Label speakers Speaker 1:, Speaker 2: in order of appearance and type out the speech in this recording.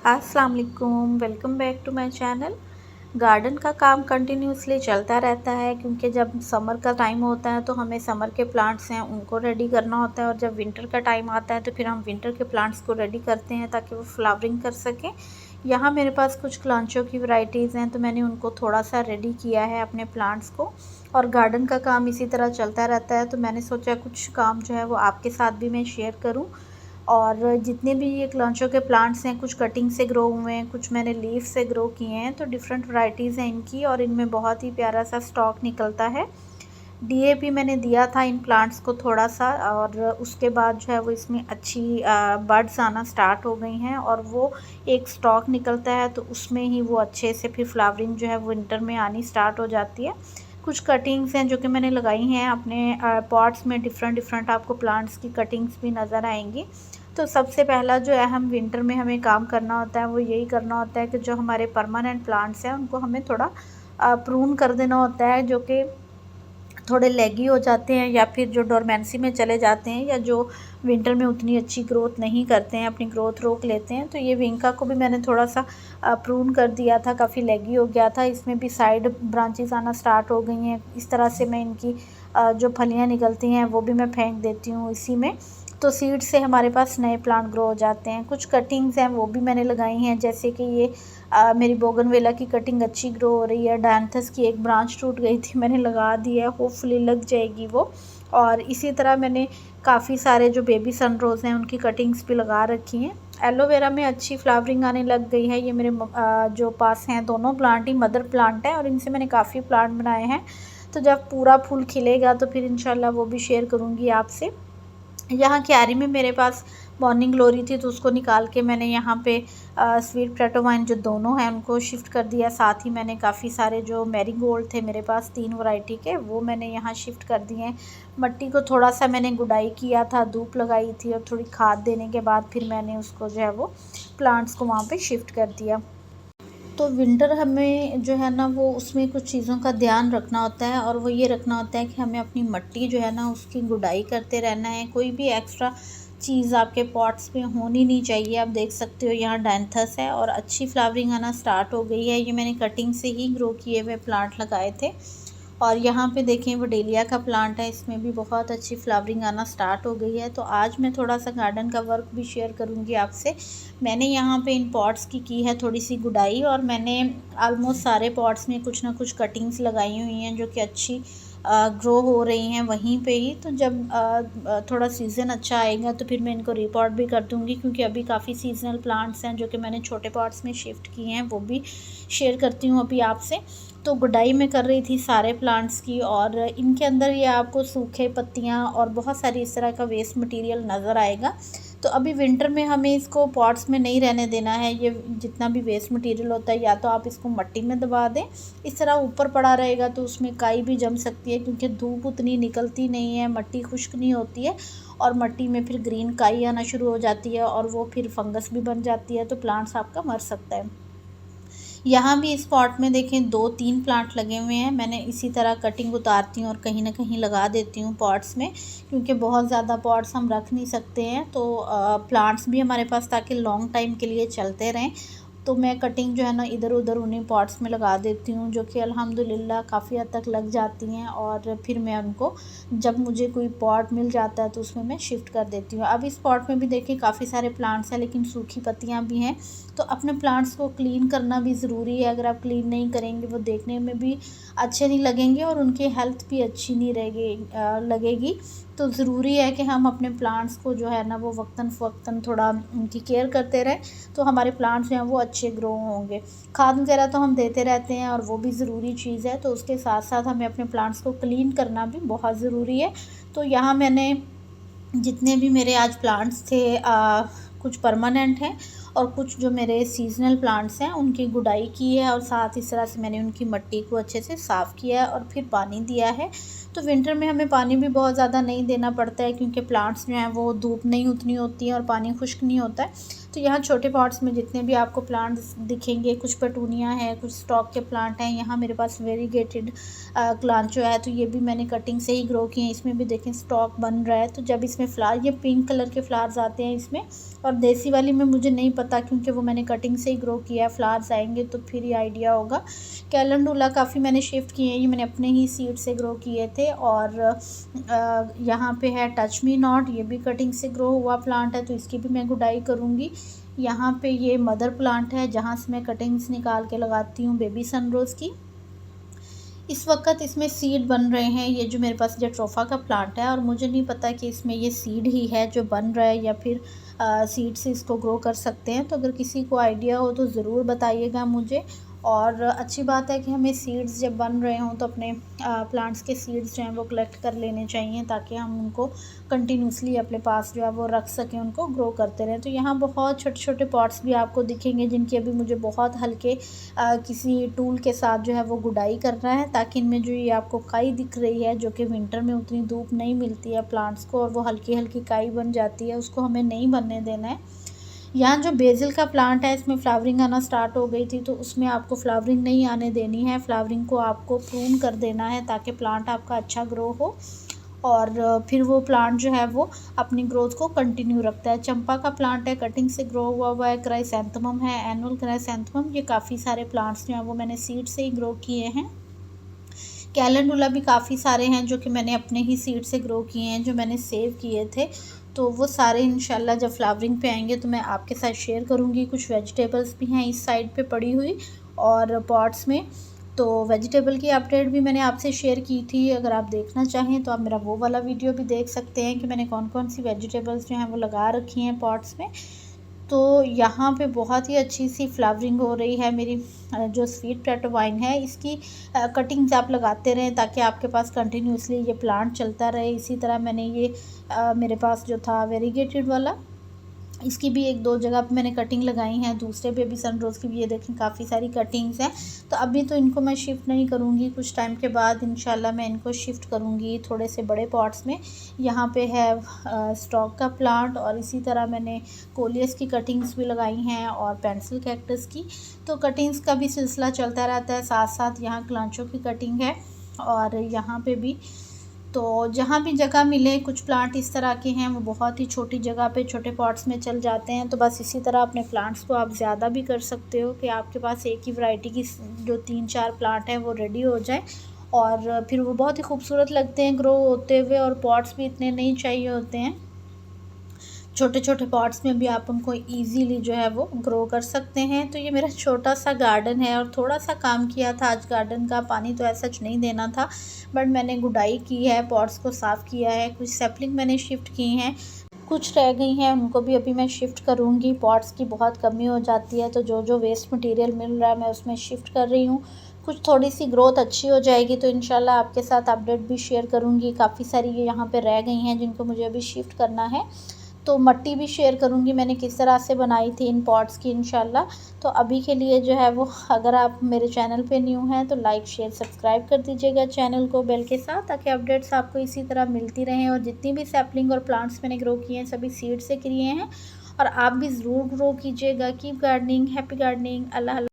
Speaker 1: अस्सलाम वालेकुम, welcome back to my channel. Garden का काम कंटिन्यूसली चलता रहता है क्योंकि जब समर का टाइम होता है तो हमें समर के प्लांट्स हैं उनको रेडी करना होता है, और जब विंटर का टाइम आता है तो फिर हम विंटर के प्लांट्स को रेडी करते हैं ताकि वो फ्लावरिंग कर सकें। यहाँ मेरे पास कुछ क्लांचों की वैरायटीज़ हैं तो मैंने उनको थोड़ा सा रेडी किया है अपने प्लांट्स को। और गार्डन का काम इसी तरह चलता रहता है तो मैंने सोचा कुछ काम जो है वो आपके साथ भी मैं शेयर करूँ। और जितने भी ये क्लांचो के प्लांट्स हैं, कुछ कटिंग से ग्रो हुए हैं, कुछ मैंने लीफ से ग्रो किए हैं, तो डिफरेंट वैरायटीज़ हैं इनकी और इनमें बहुत ही प्यारा सा स्टॉक निकलता है। डीएपी मैंने दिया था इन प्लांट्स को थोड़ा सा, और उसके बाद जो है वो इसमें अच्छी बड्स आना स्टार्ट हो गई हैं और वो एक स्टॉक निकलता है तो उसमें ही वो अच्छे से फिर फ्लावरिंग जो है वो विंटर में आनी स्टार्ट हो जाती है। कुछ कटिंग्स हैं जो कि मैंने लगाई हैं अपने पॉट्स में, डिफरेंट डिफरेंट आपको प्लांट्स की कटिंग्स भी नज़र आएंगी। तो सबसे पहला जो अहम विंटर में हमें काम करना होता है वो यही करना होता है कि जो हमारे परमानेंट प्लांट्स हैं उनको हमें थोड़ा प्रून कर देना होता है, जो कि थोड़े लेगी हो जाते हैं या फिर जो डोरमेंसी में चले जाते हैं या जो विंटर में उतनी अच्छी ग्रोथ नहीं करते हैं, अपनी ग्रोथ रोक लेते हैं। तो ये विंका को भी मैंने थोड़ा सा प्रून कर दिया था, काफ़ी लेगी हो गया था, इसमें भी साइड ब्रांचेस आना स्टार्ट हो गई हैं। इस तरह से मैं इनकी जो फलियाँ निकलती हैं वो भी मैं फेंक देती हूँ इसी में, तो सीड से हमारे पास नए प्लांट ग्रो हो जाते हैं। कुछ कटिंग्स हैं वो भी मैंने लगाई हैं, जैसे कि ये मेरी बोगनवेला की कटिंग अच्छी ग्रो हो रही है। डायंथस की एक ब्रांच टूट गई थी, मैंने लगा दी है, होपफुली लग जाएगी वो। और इसी तरह मैंने काफ़ी सारे जो बेबी सनरोज़ हैं उनकी कटिंग्स भी लगा रखी हैं। एलोवेरा में अच्छी फ्लावरिंग आने लग गई है। ये मेरे जो पास हैं दोनों प्लांट ही मदर प्लांट हैं और इनसे मैंने काफ़ी प्लांट बनाए हैं। तो जब पूरा फूल खिलेगा तो फिर इंशाल्लाह वो भी शेयर करूँगी आपसे। यहाँ क्यारी में मेरे पास मॉर्निंग ग्लोरी थी तो उसको निकाल के मैंने यहाँ पे स्वीट पोटैटो वाइन जो दोनों हैं उनको शिफ्ट कर दिया। साथ ही मैंने काफ़ी सारे जो मैरीगोल्ड थे मेरे पास 3 वैरायटी के, वो मैंने यहाँ शिफ्ट कर दिए हैं। मिट्टी को थोड़ा सा मैंने गुडाई किया था, धूप लगाई थी और थोड़ी खाद देने के बाद फिर मैंने उसको जो है वो प्लांट्स को वहाँ पे शिफ्ट कर दिया। तो विंटर हमें जो है ना वो उसमें कुछ चीज़ों का ध्यान रखना होता है, और वो ये रखना होता है कि हमें अपनी मिट्टी जो है ना उसकी गुडाई करते रहना है। कोई भी एक्स्ट्रा चीज़ आपके पॉट्स में होनी नहीं चाहिए। आप देख सकते हो यहाँ डायंथस है और अच्छी फ्लावरिंग आना स्टार्ट हो गई है। ये मैंने कटिंग से ही ग्रो किए हुए प्लांट लगाए थे। और यहाँ पे देखें वो डेलिया का प्लांट है, इसमें भी बहुत अच्छी फ्लावरिंग आना स्टार्ट हो गई है। तो आज मैं थोड़ा सा गार्डन का वर्क भी शेयर करूँगी आपसे। मैंने यहाँ पे इन पॉट्स की है थोड़ी सी गुडाई, और मैंने ऑलमोस्ट सारे पॉट्स में कुछ ना कुछ कटिंग्स लगाई हुई हैं जो कि अच्छी ग्रो हो रही हैं वहीं पे ही। तो जब थोड़ा सीज़न अच्छा आएगा तो फिर मैं इनको रिपोर्ट भी कर दूँगी, क्योंकि अभी काफ़ी सीजनल प्लांट्स हैं जो कि मैंने छोटे पॉट्स में शिफ्ट किए हैं, वो भी शेयर करती हूँ अभी आपसे। तो गुडाई मैं कर रही थी सारे प्लांट्स की, और इनके अंदर ये आपको सूखे पत्तियाँ और बहुत सारी इस तरह का वेस्ट मटेरियल नज़र आएगा। तो अभी विंटर में हमें इसको पॉट्स में नहीं रहने देना है। ये जितना भी वेस्ट मटेरियल होता है या तो आप इसको मिट्टी में दबा दें, इस तरह ऊपर पड़ा रहेगा तो उसमें काई भी जम सकती है, क्योंकि धूप उतनी निकलती नहीं है, मिट्टी खुश्क नहीं होती है और मिट्टी में फिर ग्रीन काई आना शुरू हो जाती है और वो फिर फंगस भी बन जाती है, तो प्लांट्स आपका मर सकता है। यहाँ भी इस पॉट में देखें 2-3 प्लांट लगे हुए हैं। मैंने इसी तरह कटिंग उतारती हूँ और कहीं ना कहीं लगा देती हूँ पॉट्स में, क्योंकि बहुत ज़्यादा पॉट्स हम रख नहीं सकते हैं। तो प्लांट्स भी हमारे पास ताकि लॉन्ग टाइम के लिए चलते रहें, तो मैं कटिंग जो है ना इधर उधर उन्हीं पॉट्स में लगा देती हूँ, जो कि अल्हम्दुलिल्लाह काफ़ी हद तक लग जाती हैं। और फिर मैं उनको जब मुझे कोई पॉट मिल जाता है तो उसमें मैं शिफ्ट कर देती हूँ। अब इस पॉट में भी देखिए काफ़ी सारे प्लांट्स हैं लेकिन सूखी पत्तियाँ भी हैं। तो अपने प्लांट्स को क्लीन करना भी ज़रूरी है। अगर आप क्लीन नहीं करेंगे वो देखने में भी अच्छे नहीं लगेंगे और उनकी हेल्थ भी अच्छी नहीं लगेगी। तो ज़रूरी है कि हम अपने प्लांट्स को जो है ना वो वक्तन फ़वक्तन थोड़ा उनकी केयर करते रहें, तो हमारे प्लांट्स जो हैं वो अच्छे ग्रो होंगे। खाद वगैरह तो हम देते रहते हैं और वो भी ज़रूरी चीज़ है, तो उसके साथ साथ हमें अपने प्लांट्स को क्लीन करना भी बहुत ज़रूरी है। तो यहाँ मैंने जितने भी मेरे आज प्लांट्स थे कुछ परमानेंट हैं और कुछ जो मेरे सीजनल प्लांट्स हैं उनकी गुडाई की है, और साथ इस तरह से मैंने उनकी मिट्टी को अच्छे से साफ़ किया है और फिर पानी दिया है। तो विंटर में हमें पानी भी बहुत ज़्यादा नहीं देना पड़ता है, क्योंकि प्लांट्स जो हैं वो धूप नहीं उतनी होती है और पानी खुश्क नहीं होता है। तो यहाँ छोटे पॉट्स में जितने भी आपको प्लांट्स दिखेंगे, कुछ पेटूनिया है, कुछ स्टॉक के प्लांट हैं। यहाँ मेरे पास वेरीगेटेड क्लांचो है, तो ये भी मैंने कटिंग से ही ग्रो किए हैं। इसमें भी देखें स्टॉक बन रहा है। तो जब इसमें फ्लावर, ये पिंक कलर के फ्लावर्स आते हैं इसमें, और देसी वाली में मुझे नहीं पता क्योंकि वो मैंने कटिंग से ही ग्रो किया है। फ्लावर्स आएंगे तो फिर ये आइडिया होगा। कैलेंडुला काफ़ी मैंने शिफ्ट किए हैं, ये मैंने अपने ही सीड से ग्रो किए थे। और यहाँ पे है टच मी नॉट, ये भी कटिंग से ग्रो हुआ प्लांट है, तो इसकी भी मैं गुडाई करूँगी। यहाँ पे ये मदर प्लांट है जहाँ से मैं कटिंग्स निकाल के लगाती हूँ बेबी सनरोज़ की। इस वक्त इसमें सीड बन रहे हैं। ये जो मेरे पास जेट्रोफा का प्लांट है, और मुझे नहीं पता कि इसमें ये सीड ही है जो बन रहा है या फिर सीड से इसको ग्रो कर सकते हैं। तो अगर किसी को आइडिया हो तो ज़रूर बताइएगा मुझे। और अच्छी बात है कि हमें सीड्स जब बन रहे हों तो अपने प्लांट्स के सीड्स जो हैं वो कलेक्ट कर लेने चाहिए, ताकि हम उनको कंटिन्यूसली अपने पास जो है वो रख सकें, उनको ग्रो करते रहें। तो यहाँ बहुत छोटे छोटे पॉट्स भी आपको दिखेंगे जिनकी अभी मुझे बहुत हल्के किसी टूल के साथ जो है वो गुडाई करना है, ताकि इनमें जो ये आपको काई दिख रही है, जो कि विंटर में उतनी धूप नहीं मिलती है प्लांट्स को और वो हल्की हल्की काई बन जाती है, उसको हमें नहीं बनने देना है। यहाँ जो बेसिल का प्लांट है इसमें फ्लावरिंग आना स्टार्ट हो गई थी, तो उसमें आपको फ्लावरिंग नहीं आने देनी है। फ्लावरिंग को आपको प्रून कर देना है ताकि प्लांट आपका अच्छा ग्रो हो, और फिर वो प्लांट जो है वो अपनी ग्रोथ को कंटिन्यू रखता है। चंपा का प्लांट है, कटिंग से ग्रो हुआ है। क्राइसैंथेमम है, एनुअल क्राइसैंथेमम। ये काफ़ी सारे प्लांट्स जो हैं वो मैंने सीड से ही ग्रो किए हैं। कैलेंडुला भी काफ़ी सारे हैं जो कि मैंने अपने ही सीड से ग्रो किए हैं, जो मैंने सेव किए थे। तो वो सारे इंशाल्लाह जब फ्लावरिंग पे आएंगे तो मैं आपके साथ शेयर करूँगी। कुछ वेजिटेबल्स भी हैं इस साइड पे पड़ी हुई और पॉट्स में, तो वेजिटेबल की अपडेट भी मैंने आपसे शेयर की थी। अगर आप देखना चाहें तो आप मेरा वो वाला वीडियो भी देख सकते हैं कि मैंने कौन कौन सी वेजिटेबल्स जो हैं वो लगा रखी हैं पॉट्स में। तो यहाँ पे बहुत ही अच्छी सी फ्लावरिंग हो रही है। मेरी जो स्वीट पोटैटो वाइन है इसकी कटिंग्स आप लगाते रहें ताकि आपके पास कंटिन्यूसली ये प्लांट चलता रहे। इसी तरह मैंने ये मेरे पास जो था वेरीगेटेड वाला, इसकी भी एक दो जगह पे मैंने कटिंग लगाई हैं। दूसरे बेबी सनरोज़ की भी ये देखें काफ़ी सारी कटिंग्स हैं। तो अभी तो इनको मैं शिफ्ट नहीं करूँगी, कुछ टाइम के बाद इंशाल्लाह मैं इनको शिफ्ट करूँगी थोड़े से बड़े पॉट्स में। यहाँ पे है स्टॉक का प्लांट, और इसी तरह मैंने कोलियस की कटिंग्स भी लगाई हैं और पेंसिल कैक्टस की। तो कटिंग्स का भी सिलसिला चलता रहता है। साथ साथ यहाँ क्लांचों की कटिंग है, और यहाँ पे भी तो जहाँ भी जगह मिले, कुछ प्लांट इस तरह के हैं वो बहुत ही छोटी जगह पे छोटे पॉट्स में चल जाते हैं। तो बस इसी तरह अपने प्लांट्स को आप ज़्यादा भी कर सकते हो कि आपके पास एक ही वैरायटी की जो 3-4 प्लांट हैं वो रेडी हो जाए, और फिर वो बहुत ही खूबसूरत लगते हैं ग्रो होते हुए। और पॉट्स भी इतने नहीं चाहिए होते हैं, छोटे छोटे पॉट्स में भी आप उनको इजीली जो है वो ग्रो कर सकते हैं। तो ये मेरा छोटा सा गार्डन है, और थोड़ा सा काम किया था आज गार्डन का। पानी तो ऐसा नहीं देना था, बट मैंने गुडाई की है, पॉट्स को साफ़ किया है, कुछ सैपलिंग मैंने शिफ्ट की हैं, कुछ रह गई हैं उनको भी अभी मैं शिफ्ट करूँगी। पॉट्स की बहुत कमी हो जाती है, तो जो जो वेस्ट मटेरियल मिल रहा है मैं उसमें शिफ्ट कर रही हूँ। कुछ थोड़ी सी ग्रोथ अच्छी हो जाएगी तो इंशाल्लाह आपके साथ अपडेट भी शेयर करूँगी। काफ़ी सारी ये यहाँ पे रह गई हैं जिनको मुझे अभी शिफ्ट करना है। तो मट्टी भी शेयर करूँगी मैंने किस तरह से बनाई थी इन पॉट्स की इंशाल्लाह। तो अभी के लिए जो है वो, अगर आप मेरे चैनल पे न्यू हैं तो लाइक शेयर सब्सक्राइब कर दीजिएगा चैनल को बेल के साथ, ताकि अपडेट्स आपको इसी तरह मिलती रहें। और जितनी भी सैपलिंग और प्लांट्स मैंने ग्रो किए हैं सभी सीड से किए हैं, और आप भी ज़रूर ग्रो कीजिएगा। Keep gardening, happy gardening. अल्लाह।